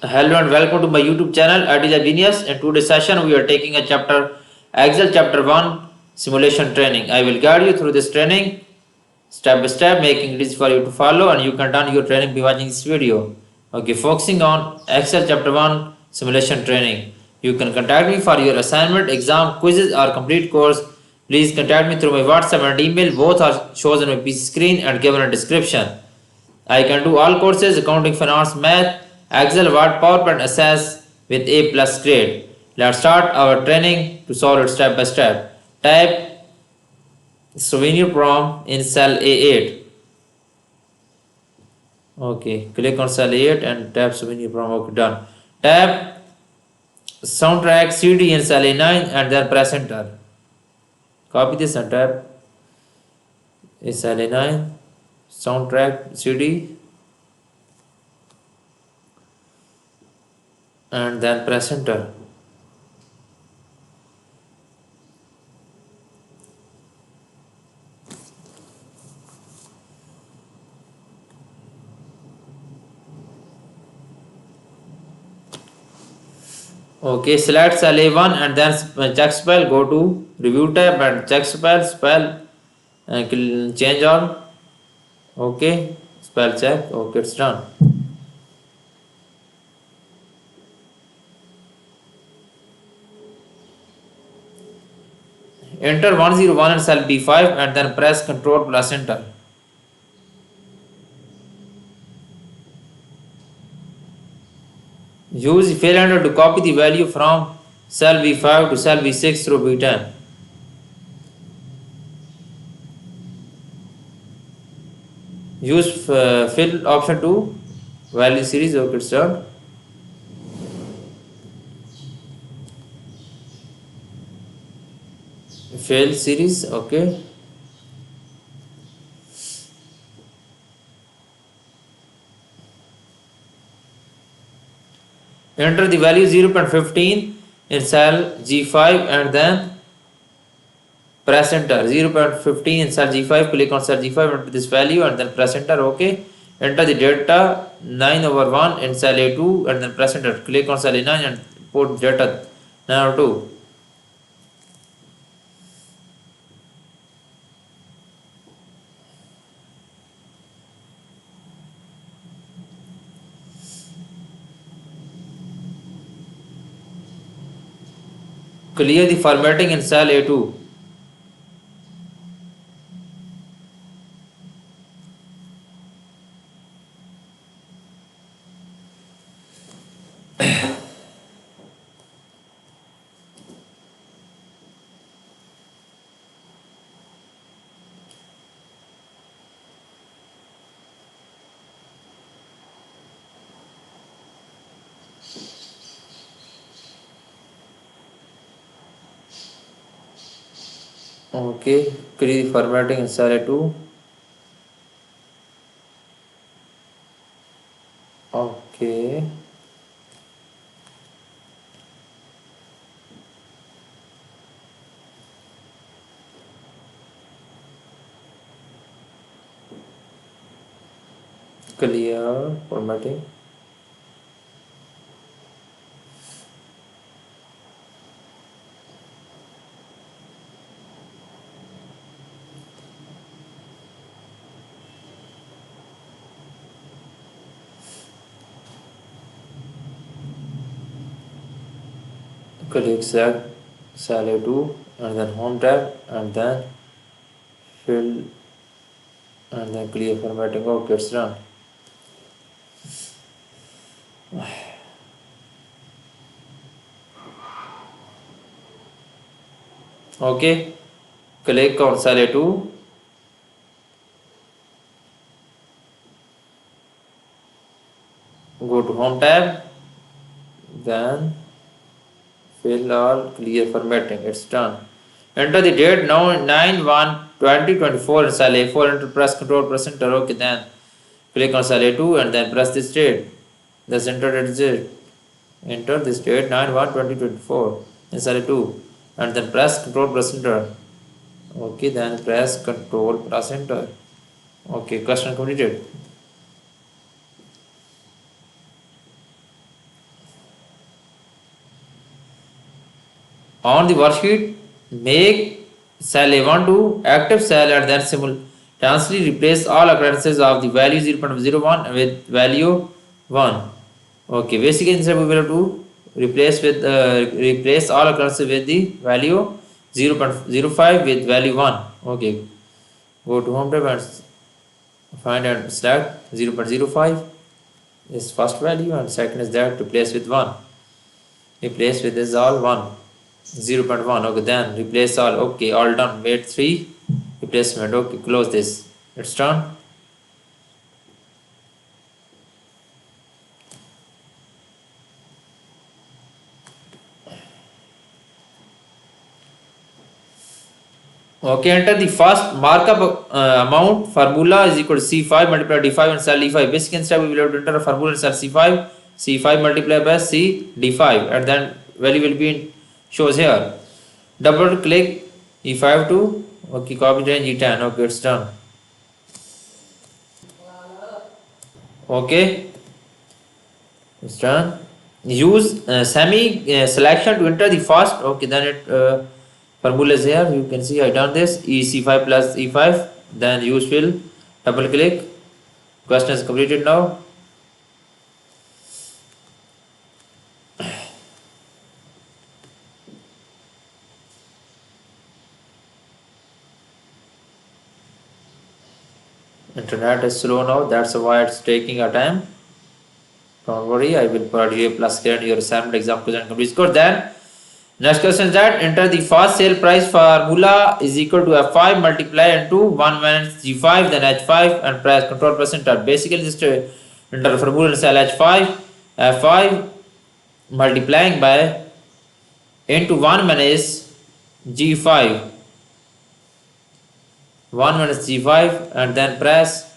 Hello and welcome to my YouTube channel IT Genius. In today's session, we are taking a Excel chapter 1 simulation training. I will guide you through this training step by step, making it easy for you to follow, and you can done your training by watching this video. Okay, focusing on Excel chapter 1 simulation training. You can contact me for your assignment, exam, quizzes, or complete course. Please contact me through my WhatsApp and email. Both are shown on my PC screen and given a description. I can do all courses, accounting, finance, math, Excel, Word, PowerPoint, Access with A plus grade. Let's start our training to solve it step by step. Type souvenir prom in cell A8. Okay, click on cell A8 and tap souvenir prom. Okay, done. Tap soundtrack CD in cell A9 and then press enter. Copy this and tap in cell A9 soundtrack CD and then press enter. Okay, select cell A1 and then check spell, go to review tab and check spell and change all. Okay, spell check. Okay, it's done. Enter 101 in cell B5 and then press Ctrl plus enter. Use fail enter to copy the value from cell B5 to cell B6 through B10. Use fill option to value series. Okay, it's done. Fail series. Okay. Enter the value 0.15 in cell G5 and then press enter. 0.15 in cell G5, click on cell G5, enter this value and then press enter. Okay. Enter the data 9/1 in cell A2 and then press enter. Click on cell A9 and put data 9/2. Clear the formatting in cell A2. Okay, clear the formatting in cell A2. Okay. Clear formatting. Click select cell A2 and then home tab and then fill and then clear formatting. Okay, it's done. Okay, click on cell A2. Go to home tab, then fill all, clear formatting. It's done. Enter the date now 9/1/2024 in cell A4. Enter, press Ctrl, press enter. Okay, then click on cell A2 and then press this date. Thus enter that date. Enter this date 9/1/2024 in cell A2 and then press Ctrl, press enter. Okay, then press Ctrl, press enter. Okay, question completed. On the worksheet, make cell A1 to active cell and then simultaneously replace all occurrences of the value 0.01 with value 1. Okay, basically instead we will have to replace all occurrences with the value 0.05 with value 1. Okay, go to home tab and find and select 0.05 is first value and second is that replace with 1. Replace with this all 1. 0.1. Okay, then replace all. Okay, all done. Wait 3 replacement. Okay, close this. It's done. Okay, enter the first markup amount. Formula is equal to C5 multiplied D5 and cell D5. Basic step we will have to enter a formula in cell C5. C5 multiplied by C D5 and then value will be in, shows here. Double click E5 to okay, copy range E10. Okay, it's done. Okay, it's done. Use semi selection to enter the first. Okay, then it formula is here. You can see I done this EC5 plus E5. Then use fill. Double click. Question is completed now. Internet is slow now. That's why it's taking a time. Don't worry. I will provide you a plus grade your assignment exam question complete score. Then next question is that enter the first sale price formula is equal to F5 multiply into 1 minus G5 then H5 and price control percentile. Basically just enter the formula in cell H5 F5 multiplying by into 1 minus G5 1 minus G5 and then press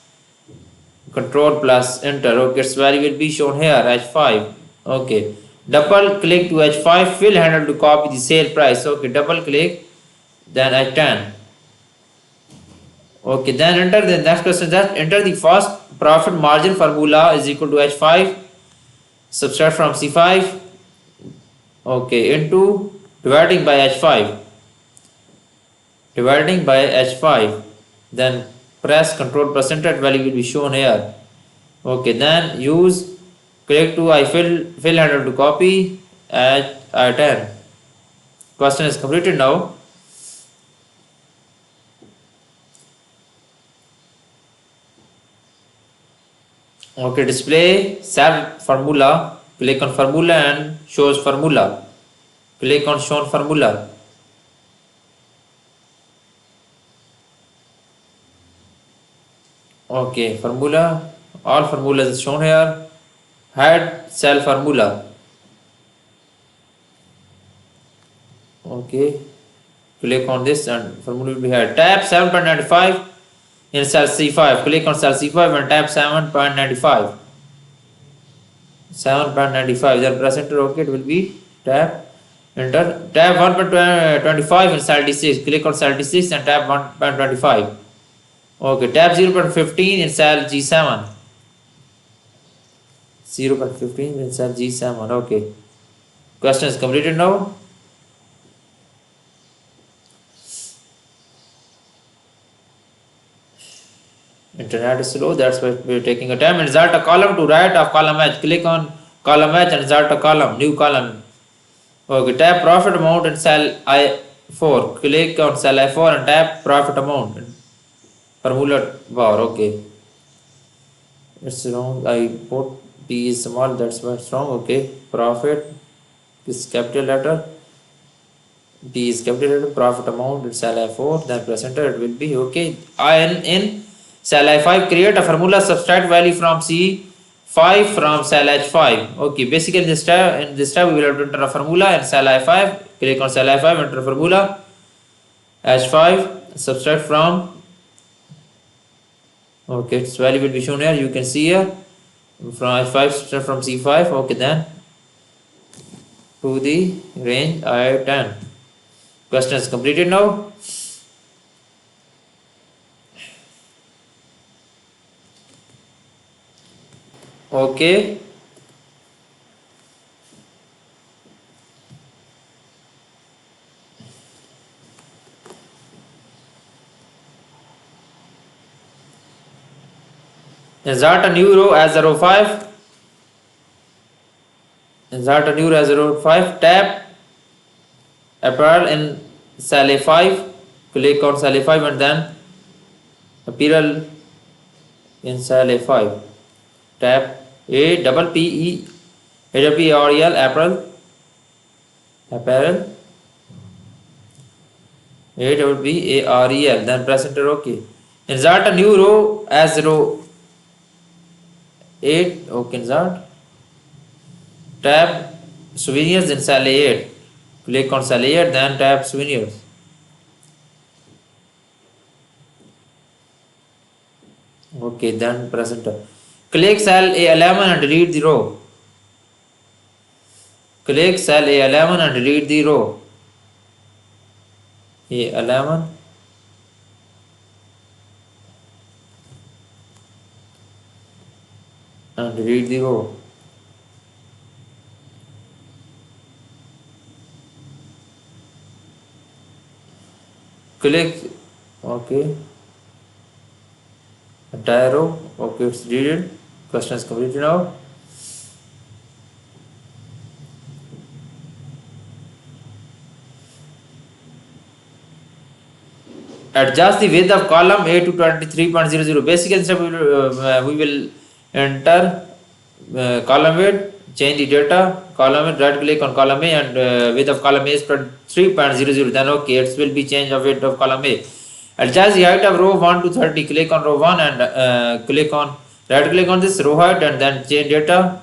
control plus enter. Okay, its value will be shown here H5. Okay, double click to H5 fill handle to copy the sale price. Okay, double click then H10. Okay, then enter the next question that enter the first profit margin formula is equal to H5 subtract from C5 okay into dividing by H5 then press control percentage value will be shown here. Okay, then use click to I fill handle to copy at I10. Question is completed now. Okay, display cell formula. Click on formula and shows formula. Click on shown formula. Okay, formula. All formulas is shown here. Add cell formula. Okay, click on this and formula will be here. Tab 7.95 in cell C5. Click on cell C5 and tab 7.95. 7.95. Then press enter. Okay, it will be tab enter. Tab 1.25 in cell D6. Click on cell D6 and tab 1.25. Okay, tab 0.15 in cell G7. 0.15 in cell G7. Okay. Question is completed now. Internet is slow, that's why we're taking a time. Insert a column to right of column H. Click on column H and insert a column, new column. Okay, tap profit amount in cell I4. Click on cell I4 and tap profit amount. Formula bar, okay. It's wrong. I put P is small, that's why it's wrong. Okay, profit is capital letter. P is capital letter, profit amount in cell I4, then press enter, it will be okay. In cell I5, create a formula, subtract value from C5 from cell H5. Okay, basically in this tab we will have to enter a formula in cell I5. Click on cell I5, enter formula H5, subtract from. Okay, its value will be shown here. You can see here from H5 subtract from C5. Okay, then to the range I10. Question is completed now. Okay. Insert a new row as a row 5. Insert a new row as a row 5. Tap apparel in cell A5. Click on cell A5 and then apparel in cell A5. Tap A double P E A double P R E L apparel. A double P A R E L. Then press enter. OK. Insert a new row as row 8. OK, insert. Tap souvenirs in cell A8. Click on cell A8, then tap souvenirs. OK, then press enter. Click cell A11 and delete the row. Click cell A11 and delete the row. A11 and delete the row. Click OK. Entire row. OK, it's deleted. Question is completed now. Adjust the width of column A to 23.00. Basic instead we will enter column width, change the data, column width, right click on column A and width of column A is 3.00. Then OK, it will be change of width of column A. Adjust the height of row 1 to 30. Click on row 1 and click on right click on this row height and then change data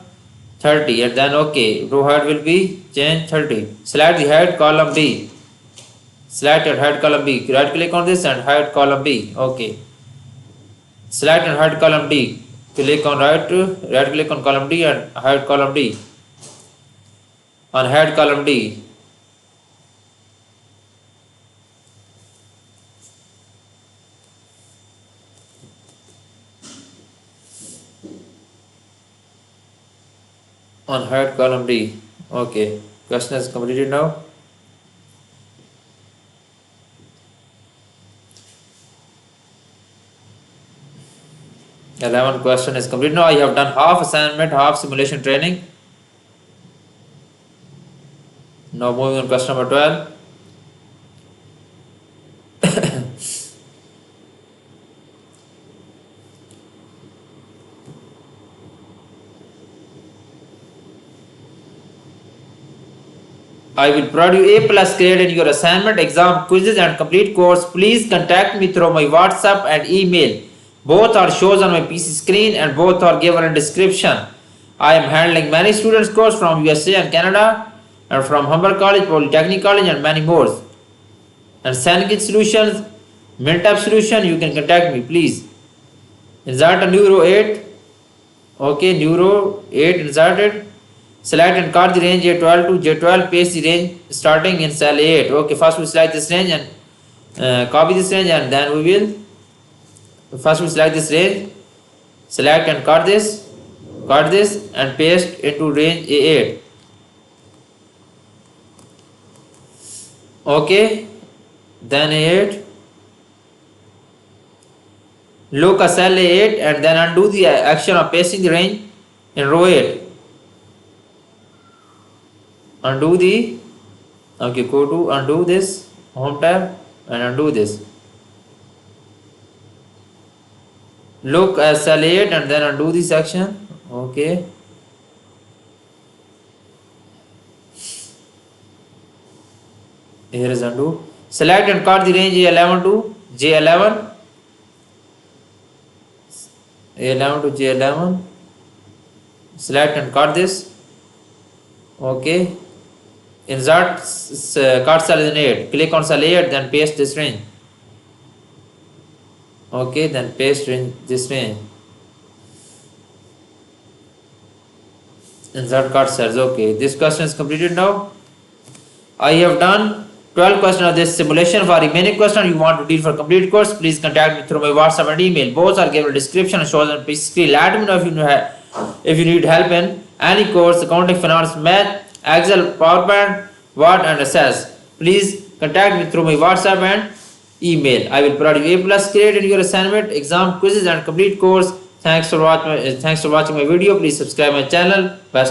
30 and then OK, row height will be change 30. Select the height column B. Select and hide column B. Right click on this and hide column B. OK. Select and hide column D. Click on right click on column D and hide column D. On hide column D. On hide column D. OK. Question is completed now. Question is complete. Now I have done half assignment, half simulation training. Now moving on question number 12. I will provide you A+ grade in your assignment, exam, quizzes and complete course. Please contact me through my WhatsApp and email. Both are shown on my PC screen and both are given in description. I am handling many students course from USA and Canada and from Humber College, Polytechnic College and many more. And Sandwich Solutions, Mintab Solution, you can contact me please. Insert a new row 8. OK, new row 8 inserted. Select and cut the range A12 to J12. Paste the range starting in cell A8. OK, first we select this range and copy this range and then we will first we select this range, select and cut this and paste into range A8. OK, then A8. Look at cell A8 and then undo the action of pasting the range in row 8. Undo the, OK, go to undo this, home tab and undo this. Look at cell 8 and then undo the section. OK. Here is undo. Select and cut the range A11 to J11. A11 to J11. Select and cut this. OK. Insert cut cell in 8. Click on cell 8, then paste this range. OK, then paste this range. Insert cut cells. OK, this question is completed now. I have done 12 questions of this simulation. For remaining questions you want to deal for complete course, please contact me through my WhatsApp and email. Both are given in description and shows on PC. Let me know if you need help in any course, accounting, finance, math, Excel, PowerPoint, Word and Access. Please contact me through my WhatsApp and email. I will provide you A+ grade in your assignment, exam, quizzes and complete course. Thanks for watching my video. Please subscribe my channel. Best